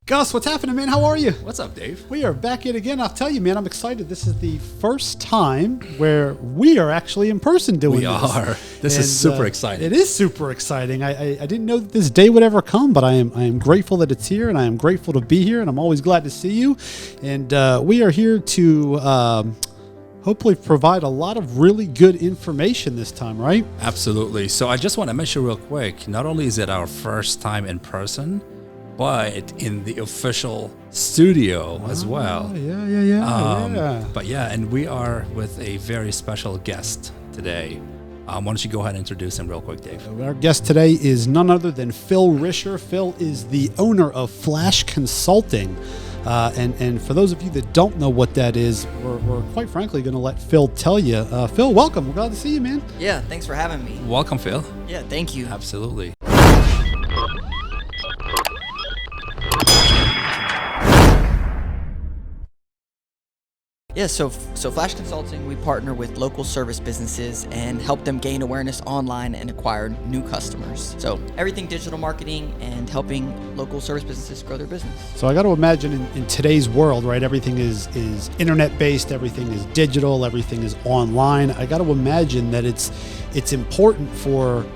Gus, what's happening, man? How are you? What's up, Dave? We are back in again. I'll tell you, man, I'm excited. This is the first time where we are actually in person doing this. We are. This is super exciting. It is super exciting. I didn't know that this day would ever come, but I am grateful that it's here, and I am grateful to be here, and I'm always glad to see you. And we are here to hopefully provide a lot of really good information this time, right? Absolutely. So I just want to mention real quick, not only is it our first time in person, but in the official studio as well. Yeah. But yeah, and we are with a very special guest today. Why don't you go ahead and introduce him real quick, Dave? Our guest today is none other than Phil Risher. Phil is the owner of Phlash Consulting. And for those of you that don't know what that is, we're quite frankly going to let Phil tell you. Phil, welcome. We're glad to see you, man. Yeah, thanks for having me. Welcome, Phil. Yeah, thank you. Absolutely. Yeah, so Phlash Consulting, we partner with local service businesses and help them gain awareness online and acquire new customers. So everything digital marketing and helping local service businesses grow their business. So I got to imagine in today's world, right, everything is internet-based, everything is digital, everything is online. I got to imagine that it's important for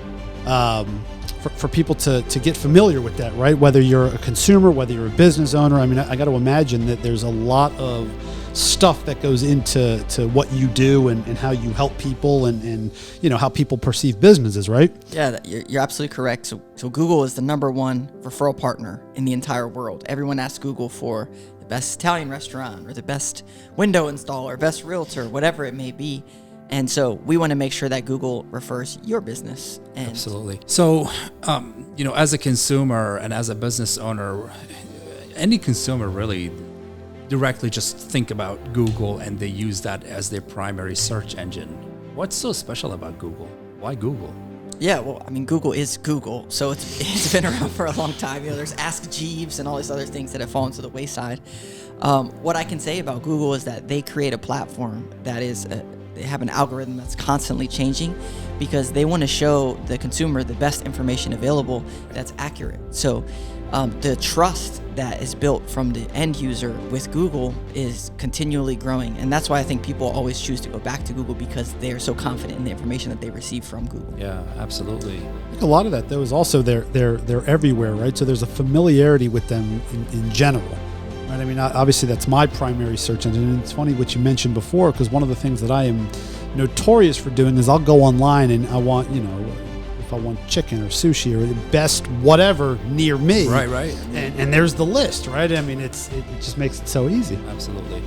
people to get familiar with that, right? Whether you're a consumer, whether you're a business owner. I mean, I got to imagine that there's a lot of stuff that goes into what you do and how you help people and you know how people perceive businesses, right? Yeah, you're absolutely correct. So Google is the #1 referral partner in the entire world. Everyone asks Google for the best Italian restaurant or the best window installer, best realtor, whatever it may be. And so we want to make sure that Google refers your business. Absolutely. So, as a consumer and as a business owner, any consumer really directly just think about Google and they use that as their primary search engine. What's so special about Google? Why Google? Yeah, well, I mean, Google is Google, so it's been around for a long time. There's Ask Jeeves and all these other things that have fallen to the wayside. What I can say about Google is that they create a platform that is they have an algorithm that's constantly changing because they want to show the consumer the best information available that's accurate. So the trust that is built from the end user with Google is continually growing. And that's why I think people always choose to go back to Google because they're so confident in the information that they receive from Google. Yeah, absolutely. I think a lot of that, though, is also they're everywhere, right? So there's a familiarity with them in general. Right? I mean, obviously that's my primary search engine. And it's funny what you mentioned before, because one of the things that I am notorious for doing is I'll go online and I want, if I want chicken or sushi or the best whatever near me. Right. And there's the list, right? I mean, it just makes it so easy. Absolutely.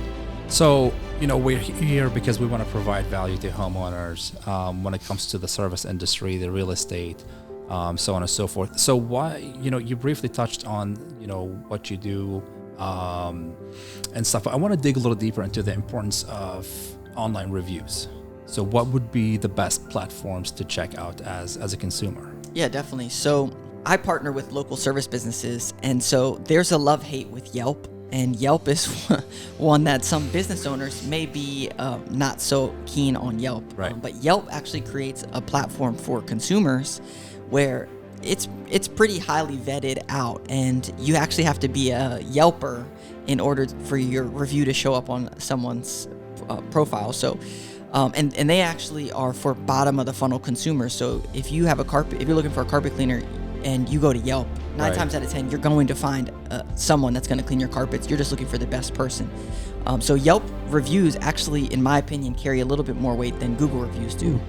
So, we're here because we want to provide value to homeowners when it comes to the service industry, the real estate, so on and so forth. So why, you briefly touched on, what you do and stuff. I want to dig a little deeper into the importance of online reviews. So what would be the best platforms to check out as a consumer? Yeah, definitely. So I partner with local service businesses, and so there's a love-hate with Yelp, and Yelp is one that some business owners may be not so keen on Yelp. Right. But Yelp actually creates a platform for consumers where it's pretty highly vetted out, and you actually have to be a Yelper in order for your review to show up on someone's profile. So and they actually are for bottom of the funnel consumers. So if you have if you're looking for a carpet cleaner and you go to Yelp, 9 times out of 10, you're going to find someone that's going to clean your carpets. You're just looking for the best person. So Yelp reviews actually, in my opinion, carry a little bit more weight than Google reviews do.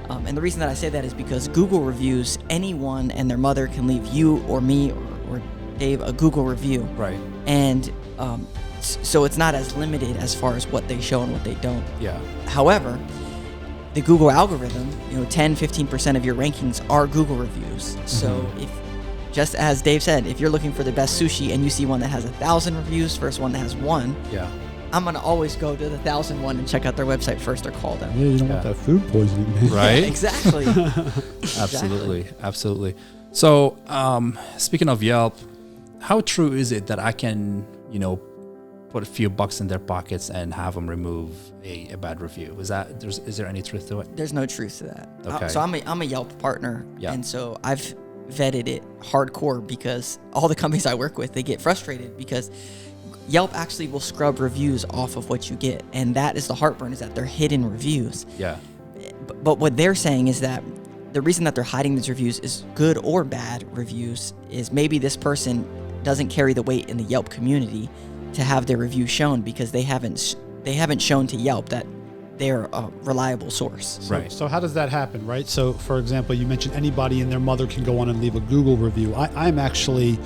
And the reason that I say that is because Google reviews, anyone and their mother can leave you or me or Dave a Google review. Right. And so it's not as limited as far as what they show and what they don't. Yeah. However, the Google algorithm, 10-15% of your rankings are Google reviews. So if, just as Dave said, if you're looking for the best sushi and you see one that has 1,000 reviews versus one that has 1, yeah, I'm going to always go to the 1,000 one and check out their website first or call them. Yeah, you don't want that food poisoning, man. Right? Yeah, exactly. Absolutely. So, speaking of Yelp, how true is it that I can, put a few bucks in their pockets and have them remove a bad review? Is there any truth to it? There's no truth to that. Okay. So I'm a Yelp partner, Yeah. and so vetted it hardcore, because all the companies I work with, they get frustrated because Yelp actually will scrub reviews off of what you get. And that is the heartburn, is that they're hidden reviews. Yeah. But what they're saying is that the reason that they're hiding these reviews, is good or bad reviews, is maybe this person doesn't carry the weight in the Yelp community to have their review shown, because they haven't shown to Yelp that they're a reliable source. Right. So how does that happen, right? So, for example, you mentioned anybody and their mother can go on and leave a Google review. I'm actually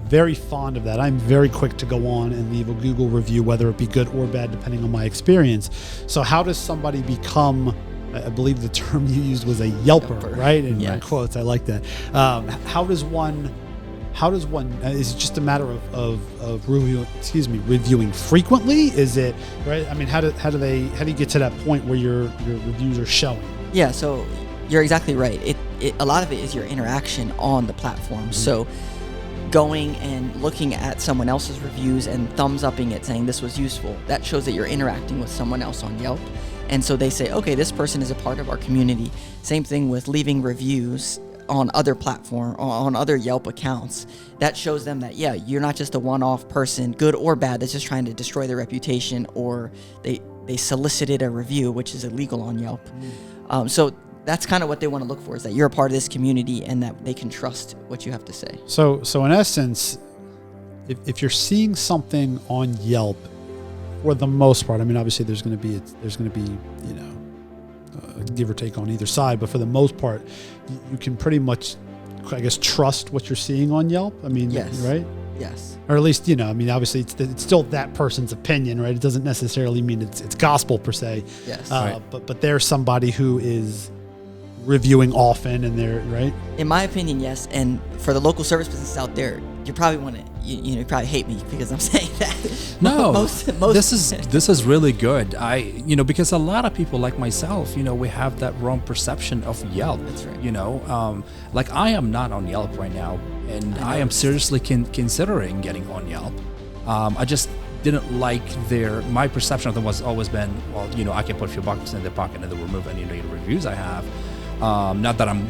very fond of that. I'm very quick to go on and leave a Google review, whether it be good or bad, depending on my experience. So how does somebody become, I believe the term you used was a Yelper, right? In quotes, I like that. How does one, is it just a matter of reviewing frequently? Is it, right? I mean, how do you get to that point where your reviews are showing? Yeah, so you're exactly right. A lot of it is your interaction on the platform. Mm-hmm. So going and looking at someone else's reviews and thumbs upping it, saying this was useful, that shows that you're interacting with someone else on Yelp. And so they say, okay, this person is a part of our community. Same thing with leaving reviews on other platform, on other Yelp accounts. That shows them that, yeah, you're not just a one-off person, good or bad, that's just trying to destroy their reputation, or they solicited a review, which is illegal on Yelp. So that's kind of what they want to look for, is that you're a part of this community and that they can trust what you have to say. So in essence, if you're seeing something on Yelp, for the most part, I mean, obviously there's going to be, give or take on either side, but for the most part, you can pretty much, I guess, trust what you're seeing on Yelp. I mean, yes. Right? Yes. Or at least, I mean, obviously it's still that person's opinion, right? It doesn't necessarily mean it's gospel per se. Yes. Right. But there's somebody who is reviewing often, and they're right. In my opinion, yes. And for the local service businesses out there, you probably want to, you probably hate me because I'm saying that. No, most this is really good. Because a lot of people like myself, we have that wrong perception of Yelp. That's right. Like I am not on Yelp right now, and I am seriously considering getting on Yelp. I just didn't like my perception of them was always been, well, I can put a few bucks in their pocket and they'll remove any negative reviews I have. Not that I'm,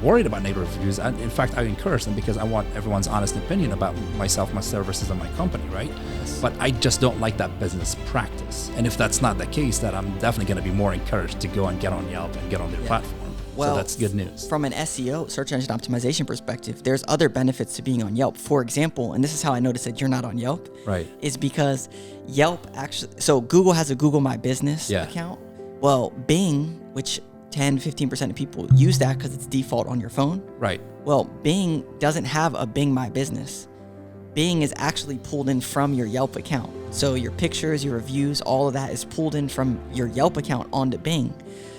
worried about negative reviews. In fact, I encourage them because I want everyone's honest opinion about myself, my services, and my company, right? Yes. But I just don't like that business practice. And if that's not the case, then I'm definitely going to be more encouraged to go and get on Yelp and get on their platform. Well, so that's good news. From an SEO, search engine optimization perspective, there's other benefits to being on Yelp. For example, and this is how I noticed that you're not on Yelp, right? Is because Yelp actually, so Google has a Google My Business account. Well, Bing, which 10-15% of people use that because it's default on your phone. Right. Well, Bing doesn't have a Bing My Business. Bing is actually pulled in from your Yelp account. So your pictures, your reviews, all of that is pulled in from your Yelp account onto Bing.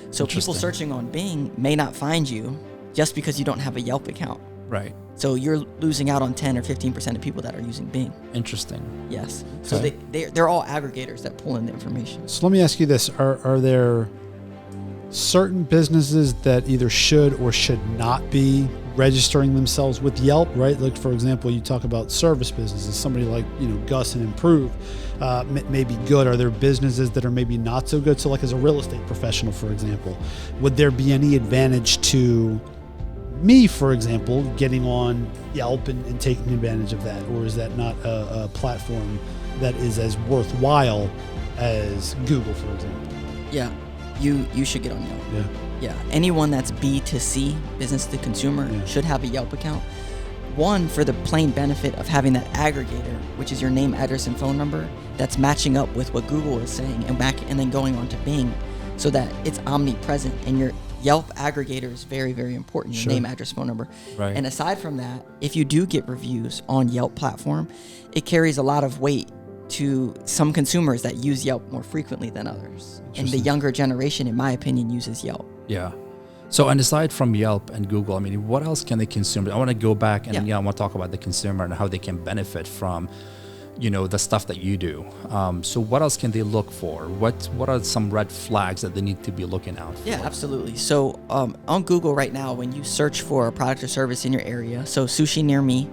So people searching on Bing may not find you just because you don't have a Yelp account. Right. So you're losing out on 10 or 15% of people that are using Bing. Interesting. Yes. Okay. So they're all aggregators that pull in the information. So let me ask you this. Are there certain businesses that either should or should not be registering themselves with Yelp, right? Like, for example, you talk about service businesses, somebody like, Gus and Improve may be good. Are there businesses that are maybe not so good? So like as a real estate professional, for example, would there be any advantage to me, for example, getting on Yelp and taking advantage of that? Or is that not a platform that is as worthwhile as Google, for example? Yeah. You should get on Yelp. Yeah. Yeah. Anyone that's B2C, business to consumer, should have a Yelp account. One, for the plain benefit of having that aggregator, which is your name, address, and phone number, that's matching up with what Google is saying and then going on to Bing, so that it's omnipresent. And your Yelp aggregator is very, very important. Your name, address, phone number. Right. And aside from that, if you do get reviews on Yelp platform, it carries a lot of weight to some consumers that use Yelp more frequently than others. And the younger generation, in my opinion, uses Yelp. Yeah. So, and aside from Yelp and Google, I mean, what else can the consumer? I want to go back and I want to talk about the consumer and how they can benefit from, the stuff that you do. So, what else can they look for? What are some red flags that they need to be looking out for? Yeah, absolutely. So, on Google right now, when you search for a product or service in your area, so sushi near me,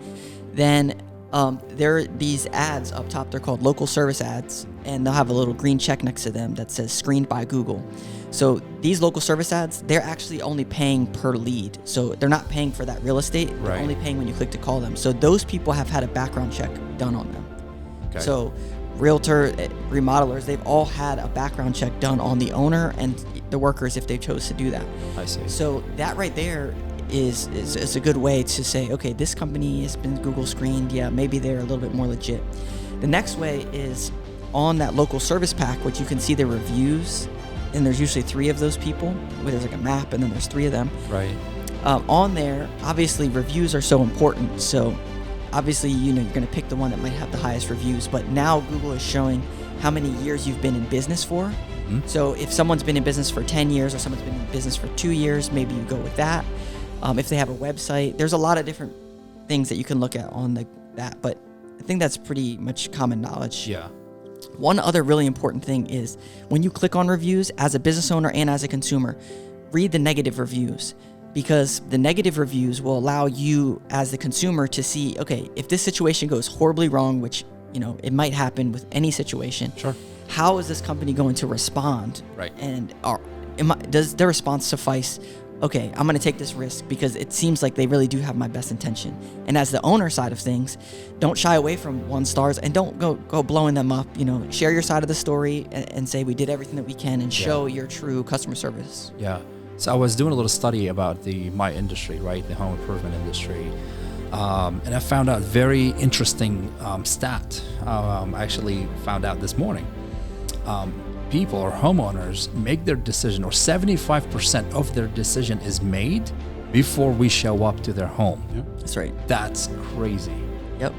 then There are these ads up top. They're called local service ads, and they'll have a little green check next to them that says screened by Google. So these local service ads, they're actually only paying per lead. So they're not paying for that real estate. They're Right. only paying when you click to call them. So those people have had a background check done on them. Okay. So realtor, remodelers, they've all had a background check done on the owner and the workers if they chose to do that. I see. So that right there is a good way to say, okay, this company has been Google screened. Yeah, maybe they're a little bit more legit. The next way is on that local service pack, which you can see the reviews, and there's usually 3 of those people, where there's like a map and then there's 3 of them. Right. On there, obviously reviews are so important. So obviously, you're going to pick the one that might have the highest reviews, but now Google is showing how many years you've been in business for. So if someone's been in business for 10 years or someone's been in business for 2 years, maybe you go with that. If they have a website, there's a lot of different things that you can look at on that, but I think that's pretty much common knowledge. Yeah. One other really important thing is when you click on reviews as a business owner and as a consumer, read the negative reviews, because the negative reviews will allow you as the consumer to see, okay, if this situation goes horribly wrong, which, it might happen with any situation. Sure. How is this company going to respond? Right. And does their response suffice? Okay, I'm going to take this risk because it seems like they really do have my best intention. And as the owner side of things, don't shy away from 1 stars and don't go blowing them up. Share your side of the story and say we did everything that we can and show your true customer service. Yeah. So I was doing a little study about my industry, right, the home improvement industry, and I found out very interesting stat. I actually found out this morning. People or homeowners make their decision, or 75% of their decision is made before we show up to their home. Yep. That's right. That's crazy. Yep.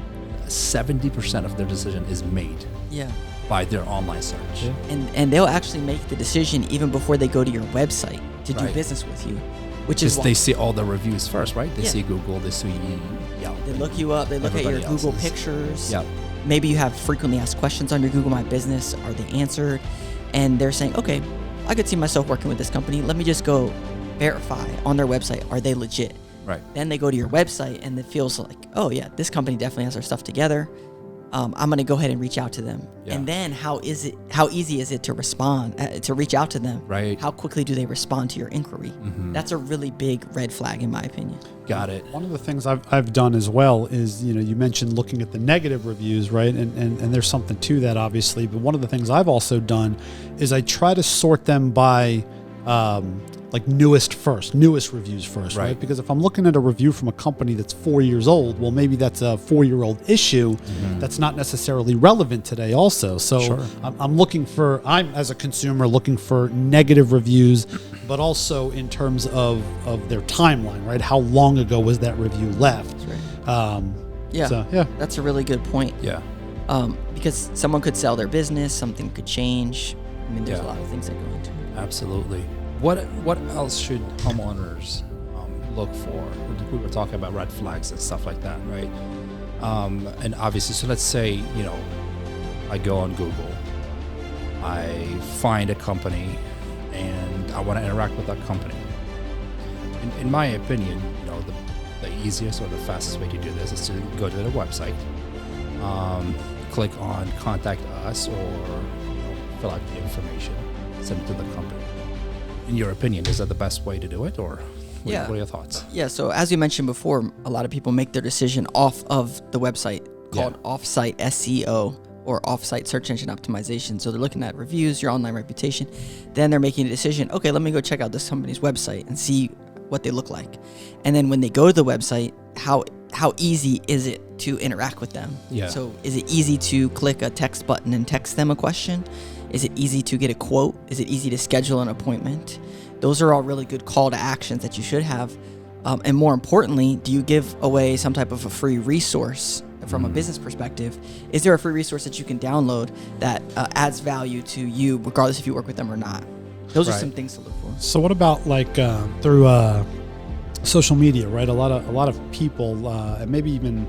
70% of their decision is made Yeah. by their online search. Yeah. And they'll actually make the decision even before they go to your website to do Right. business with you, which is Because why they see all the reviews first, right? They Yeah. see Google, they see Yelp. they look you up, they look at your Everybody Google else's. pictures. Yep. Maybe you have frequently asked questions on your Google My Business. Are they answered? And they're saying, okay, I could see myself working with this company. Let me just go verify on their website. Are they legit? Right. Then they go to your website and it feels like, oh yeah, this company definitely has their stuff together. I'm going to go ahead and reach out to them. Yeah. And then how easy is it to respond, to reach out to them? Right. How quickly do they respond to your inquiry? Mm-hmm. That's a really big red flag in my opinion. Got it. One of the things I've done as well is, you mentioned looking at the negative reviews, right? And there's something to that, obviously. But one of the things I've also done is I try to sort them by like newest reviews first, right? Right. Because if I'm looking at a review from a company that's 4 years old, well, maybe that's a 4-year-old issue that's not necessarily relevant today also. So Sure. I'm as a consumer looking for negative reviews, but also in terms of their timeline, right? How long ago was that review left? That's right. Yeah. So, yeah. That's a really good point. Yeah. Because someone could sell their business, something could change. I mean, there's Yeah. a lot of things that go into it. Absolutely. What else should homeowners look for? We were talking about red flags and stuff like that, right? And obviously, so let's say, I go on Google, I find a company, and I want to interact with that company. In my opinion, the easiest or the fastest way to do this is to go to their website, click on Contact Us, or fill out the information, send it to the company. In your opinion, is that the best way to do it, or what are your thoughts? Yeah, so as you mentioned before, a lot of people make their decision off of the website called Offsite SEO or Offsite Search Engine Optimization. So they're looking at reviews, your online reputation. Then they're making a decision, okay, let me go check out this company's website and see what they look like. And then when they go to the website, how easy is it to interact with them? Yeah. So is it easy to click a text button and text them a question? Is it easy to get a quote? Is it easy to schedule an appointment? Those are all really good call to actions that you should have. And more importantly, do you give away some type of a free resource from a business perspective? Is there a free resource that you can download that adds value to you, regardless if you work with them or not? Those are some things to look for. So what about like through social media, right? A lot of people, and maybe even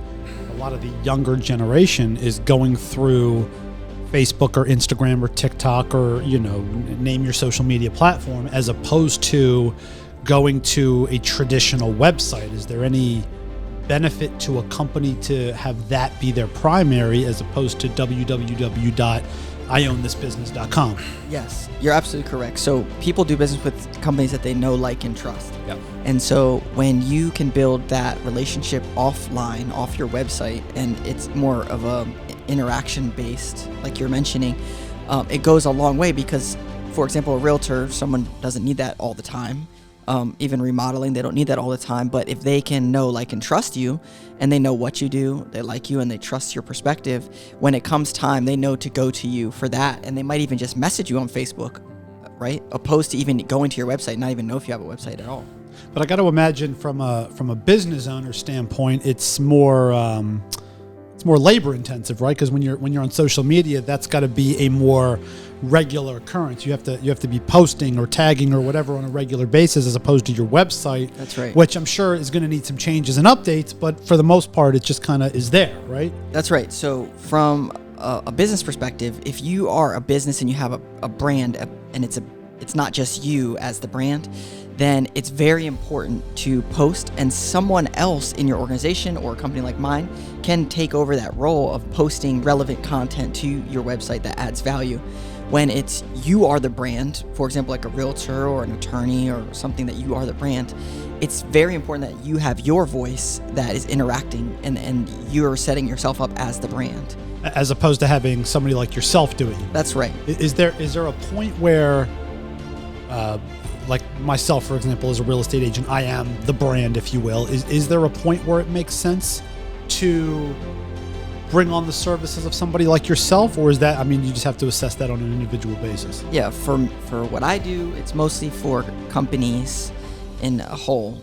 a lot of the younger generation is going through Facebook or Instagram or TikTok or, name your social media platform, as opposed to going to a traditional website. Is there any benefit to a company to have that be their primary as opposed to www.iownThisBusiness.com. Yes, you're absolutely correct. So people do business with companies that they know, like, and trust. Yep. And so when you can build that relationship offline, off your website, and it's more of a interaction based, like you're mentioning, it goes a long way because, for example, a realtor, someone doesn't need that all the time. Even remodeling, they don't need that all the time. But if they can know, like, and trust you, and they know what you do, they like you, and they trust your perspective, when it comes time, they know to go to you for that. And they might even just message you on Facebook, right? Opposed to even going to your website, not even know if you have a website at all. But I got to imagine from a business owner standpoint, it's more labor intensive, right? Because when you're on social media, that's got to be a more regular occurrence. You have to be posting or tagging or whatever on a regular basis, as opposed to your website. That's right. Which I'm sure is going to need some changes and updates, but for the most part, it just kind of is there, right? That's right. So from a business perspective, if you are a business and you have a brand, and it's not just you as the brand, then it's very important to post, and someone else in your organization or a company like mine can take over that role of posting relevant content to your website that adds value. When it's you are the brand, for example, like a realtor or an attorney or something, that you are the brand, it's very important that you have your voice that is interacting, and you're setting yourself up as the brand, As opposed to having somebody like yourself do it. That's right. Is there a point where, like myself, for example, as a real estate agent, I am the brand, if you will. Is there a point where it makes sense to bring on the services of somebody like yourself, or is that, I mean, you just have to assess that on an individual basis? Yeah, for what I do, it's mostly for companies in a whole,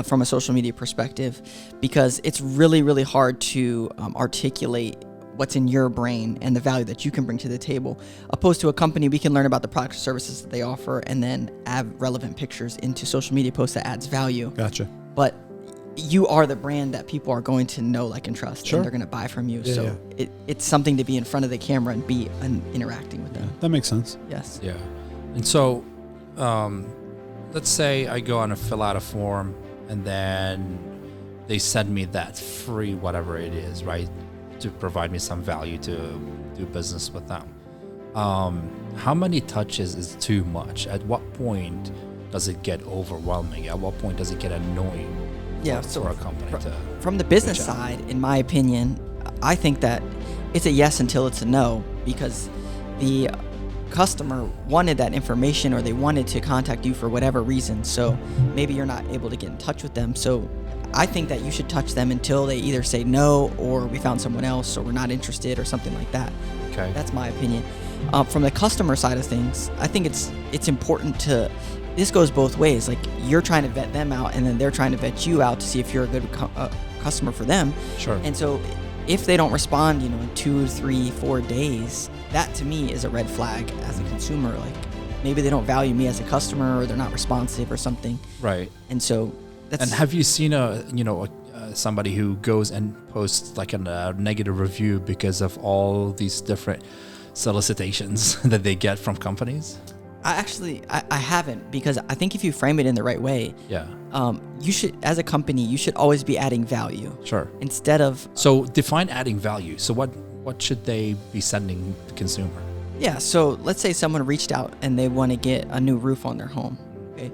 from a social media perspective, because it's really, really hard to articulate what's in your brain and the value that you can bring to the table. Opposed to a company, we can learn about the products or services that they offer and then add relevant pictures into social media posts that adds value. Gotcha. But you are the brand that people are going to know, like, and trust, Sure. and they're going to buy from you. Yeah, so it's something to be in front of the camera and be interacting with them. That makes sense. Yes. Yeah. And so, let's say I go on and fill out a form, and then they send me that free whatever it is, right, to provide me some value to do business with them. How many touches is too much? At what point does it get overwhelming? At what point does it get annoying? Yeah, for a company to from the business reach out? side, in my opinion, I think that it's a yes until it's a no, because the customer wanted that information, or they wanted to contact you for whatever reason. So maybe you're not able to get in touch with them. So I think that you should touch them until they either say no, or we found someone else, or we're not interested, or something like that. Okay. That's my opinion. From the customer side of things, I think it's important to. This goes both ways. Like, you're trying to vet them out, and then they're trying to vet you out to see if you're a good customer for them. Sure. And so if they don't respond, in 2, 3, 4 days, that to me is a red flag as a consumer. Like, maybe they don't value me as a customer, or they're not responsive or something. Right. And so that's. And have you seen somebody who goes and posts like a negative review because of all these different solicitations that they get from companies? I haven't, because I think if you frame it in the right way, Yeah. You should, as a company, you should always be adding value. Sure. Instead of. So define adding value. So what should they be sending the consumer? Yeah, so let's say someone reached out and they want to get a new roof on their home. Okay.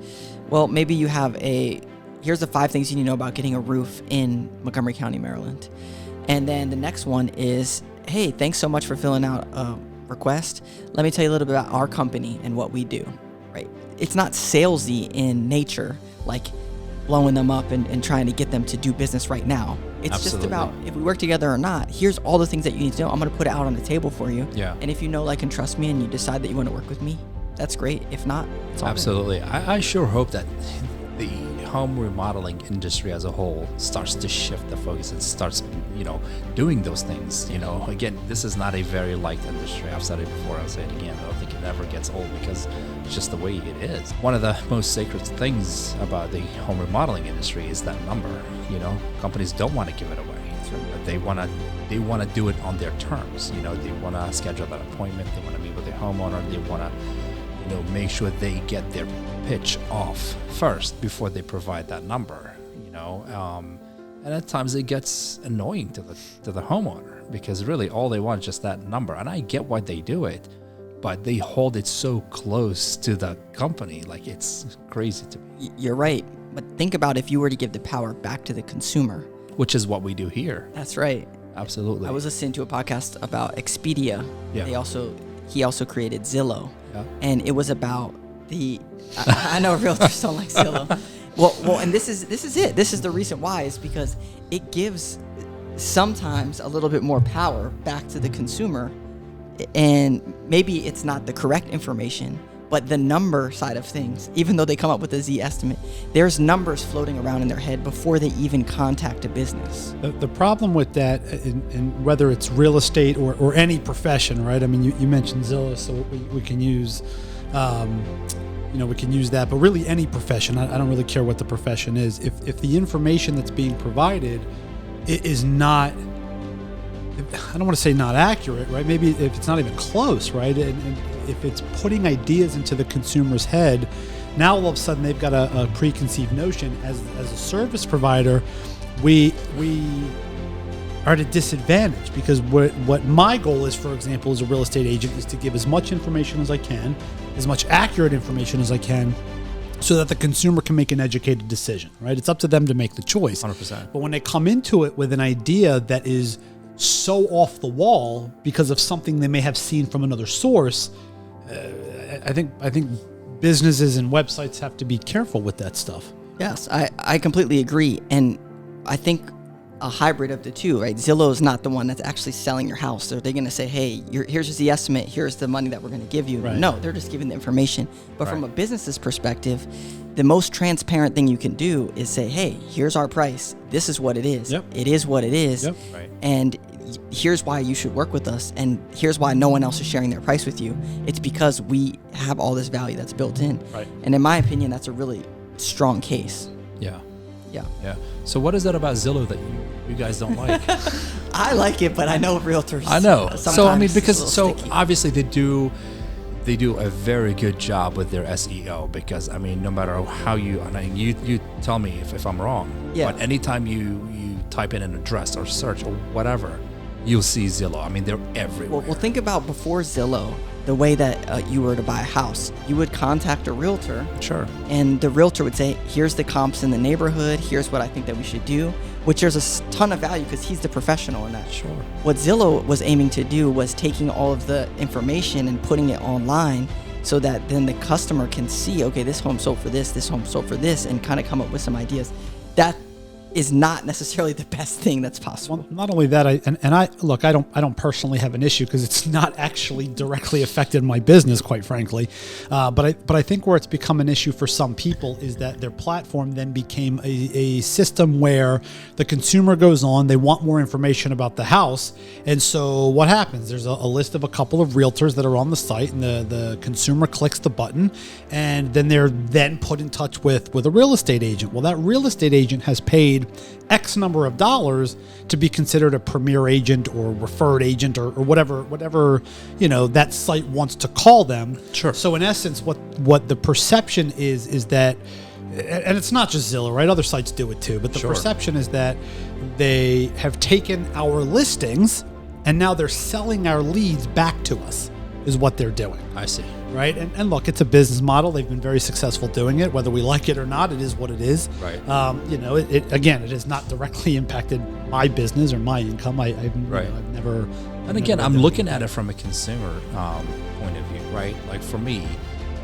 Well, maybe you have here's the 5 things you need to know about getting a roof in Montgomery County, Maryland. And then the next one is, hey, thanks so much for filling out a request. Let me tell you a little bit about our company and what we do, right? It's not salesy in nature, like blowing them up and trying to get them to do business right now. It's Absolutely. just about, if we work together or not, here's all the things that you need to know. I'm going to put it out on the table for you. Yeah. And if you know, like, and trust me, and you decide that you want to work with me, that's great. If not, it's all good. Absolutely. I sure hope that the home remodeling industry as a whole starts to shift the focus and starts, doing those things. Again, this is not a very light industry. I've said it before, I'll say it again. I don't think it ever gets old, because it's just the way it is. One of the most sacred things about the home remodeling industry is that number. Companies don't want to give it away. But they want to do it on their terms. They want to schedule that appointment. They want to meet with the homeowner. They want to, make sure they get their pitch off first before they provide that number. And at times it gets annoying to the homeowner, because really all they want is just that number. And I get why they do it, but they hold it so close to the company. Like, it's crazy to me. You're right. But think about if you were to give the power back to the consumer. Which is what we do here. That's right. Absolutely. I was listening to a podcast about Expedia. Yeah. He also created Zillow. Yeah. And it was about I know realtors don't like Zillow. Well, and this is it. This is the reason why, is because it gives sometimes a little bit more power back to the consumer, and maybe it's not the correct information, but the number side of things, even though they come up with a Z estimate, there's numbers floating around in their head before they even contact a business. The problem with that, in whether it's real estate or any profession, right? I mean, you mentioned Zillow, so we can use, we can use that, but really any profession, I don't really care what the profession is. If the information that's being provided is not, I don't want to say not accurate, right? Maybe if it's not even close, right? And if it's putting ideas into the consumer's head, now all of a sudden they've got a preconceived notion. As a service provider, we are at a disadvantage, because what my goal is, for example, as a real estate agent, is to give as much information as I can, as much accurate information as I can, so that the consumer can make an educated decision, right? It's up to them to make the choice. 100%. But when they come into it with an idea that is so off the wall because of something they may have seen from another source, I think businesses and websites have to be careful with that stuff. Yes, I completely agree. And I think a hybrid of the two, right? Zillow is not the one that's actually selling your house. They're going to say, hey, here's the estimate. Here's the money that we're going to give you. Right. No, they're just giving the information. But from Right. a business's perspective, the most transparent thing you can do is say, hey, here's our price. This is what it is. Yep. It is what it is. Yep. Right. And here's why you should work with us. And here's why no one else is sharing their price with you. It's because we have all this value that's built in. Right. And in my opinion, that's a really strong case. Yeah. Yeah. Yeah. So what is that about Zillow that you guys don't like? I like it, but I know realtors. I know. So I mean, sometimes because it's a little sticky. obviously they do a very good job with their SEO, because I mean, no matter how you tell me if I'm wrong, Yeah. but anytime you type in an address or search or whatever, you'll see Zillow. I mean, they're everywhere. Well, think about before Zillow, the way that you were to buy a house. You would contact a realtor, Sure. and the realtor would say, here's the comps in the neighborhood, here's what I think that we should do, which there's a ton of value because he's the professional in that. Sure. What Zillow was aiming to do was taking all of the information and putting it online, so that then the customer can see, okay, this home sold for this home sold for this, and kind of come up with some ideas. That is not necessarily the best thing that's possible. Well, not only that, I don't personally have an issue because it's not actually directly affected my business, quite frankly. But I think where it's become an issue for some people is that their platform then became a system where the consumer goes on, they want more information about the house, and so what happens? There's a list of a couple of realtors that are on the site, and the consumer clicks the button, and then they're then put in touch with a real estate agent. Well, that real estate agent has paid X number of dollars to be considered a premier agent or referred agent or whatever that site wants to call them. Sure. So in essence, what the perception is that, and it's not just Zillow, right? Other sites do it too, but the Sure. perception is that they have taken our listings and now they're selling our leads back to us, is what they're doing. I see. Right. And look, it's a business model. They've been very succnesuccessful doing it. Whether we like it or not, it is what it is. Right. It has not directly impacted my business or my income. I've never. And again, I'm looking at it from a consumer point of view, right? Like for me,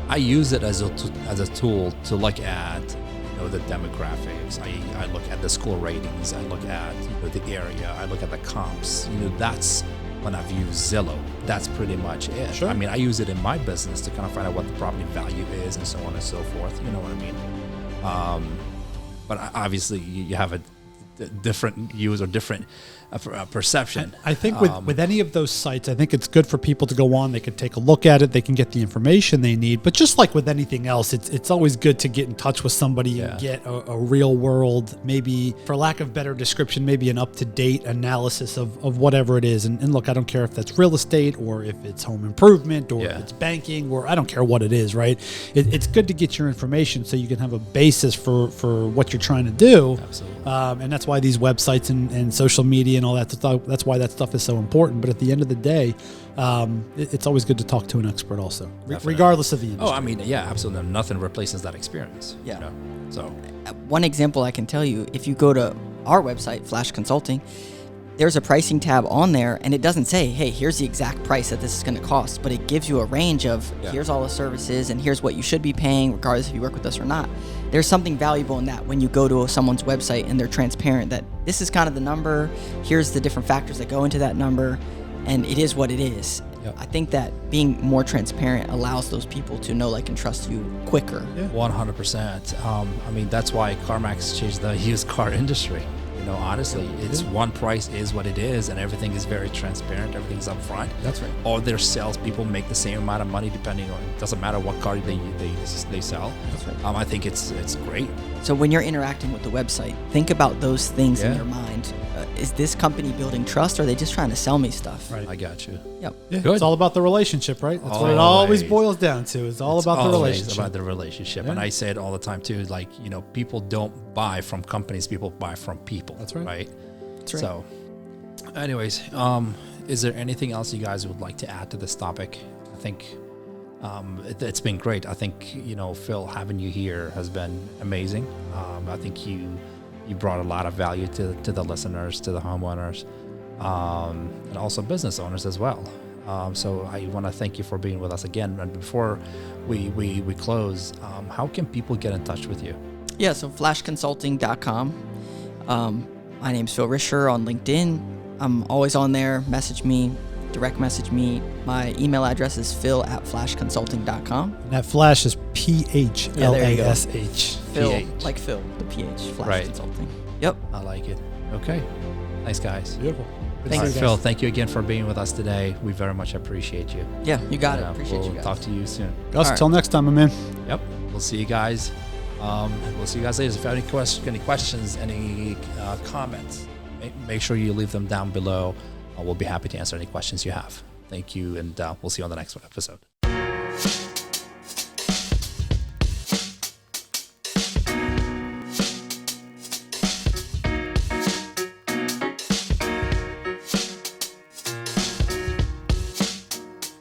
I use it as a tool to look at the demographics. I look at the school ratings. I look at the area. I look at the comps. That's when I've used Zillow. That's pretty much it. Sure. I mean, I use it in my business to kind of find out what the property value is and so on and so forth. You know what I mean? But obviously, you have a different use or different a perception. I think with any of those sites, I think it's good for people to go on. They can take a look at it. They can get the information they need. But just like with anything else, it's always good to get in touch with somebody and get a real world, maybe for lack of better description, maybe an up-to-date analysis of whatever it is. And look, I don't care if that's real estate or if it's home improvement or if it's banking or I don't care what it is, right? It's good to get your information so you can have a basis for what you're trying to do. Absolutely. And that's why these websites and social media and all that stuff, that's why that stuff is so important. But at the end of the day, it's always good to talk to an expert also, regardless of the industry. Oh, I mean, yeah, absolutely. Nothing replaces that experience. Yeah. You know? So one example I can tell you, if you go to our website, Phlash Consulting, there's a pricing tab on there, and it doesn't say, hey, here's the exact price that this is going to cost, but it gives you a range of here's all the services and here's what you should be paying regardless if you work with us or not. There's something valuable in that when you go to someone's website and they're transparent that this is kind of the number, here's the different factors that go into that number, and it is what it is. Yep. I think that being more transparent allows those people to know, like, and trust you quicker. 100%. I mean, that's why Carmax changed the used car industry. You know, honestly, it's one price is what it is, and everything is very transparent. Everything's upfront. That's right. All their salespeople make the same amount of money depending on. It doesn't matter what car they sell. That's right. I think it's great. So when you're interacting with the website, think about those things in your mind. Is this company building trust, or are they just trying to sell me stuff? Right. I got you. Yep. Yeah, Good. it's all about the relationship, right? That's what it always boils down to. It's all about the relationship. It's about the relationship. And I say it all the time too, like, you know, people don't buy from companies, people buy from people. That's right. Right? That's right. So anyways, is there anything else you guys would like to add to this topic? I think it's been great. I think, you know, Phil, having you here has been amazing. I think you brought a lot of value to the listeners, to the homeowners, and also business owners as well. So I want to thank you for being with us again. And before we close, how can people get in touch with you? Yeah, so flashconsulting.com. My name's Phil Risher on LinkedIn. I'm always on there. Message me, direct message me. My email address is phil@flashconsulting.com. And that Flash is PHLASH. Phil, PH. like Phil, the PH, Phlash Right. Consulting. Yep. I like it. Okay. Thanks, guys. Beautiful. Thanks, All right, Phil, thank you again for being with us today. We very much appreciate you. Yeah, you got it. Appreciate we'll you guys. talk to you soon. Gus, All right. till next time, my man. Yep. We'll see you guys. We'll see you guys later. If you have any questions, any comments, make sure you leave them down below. We'll be happy to answer any questions you have. Thank you, and we'll see you on the next episode.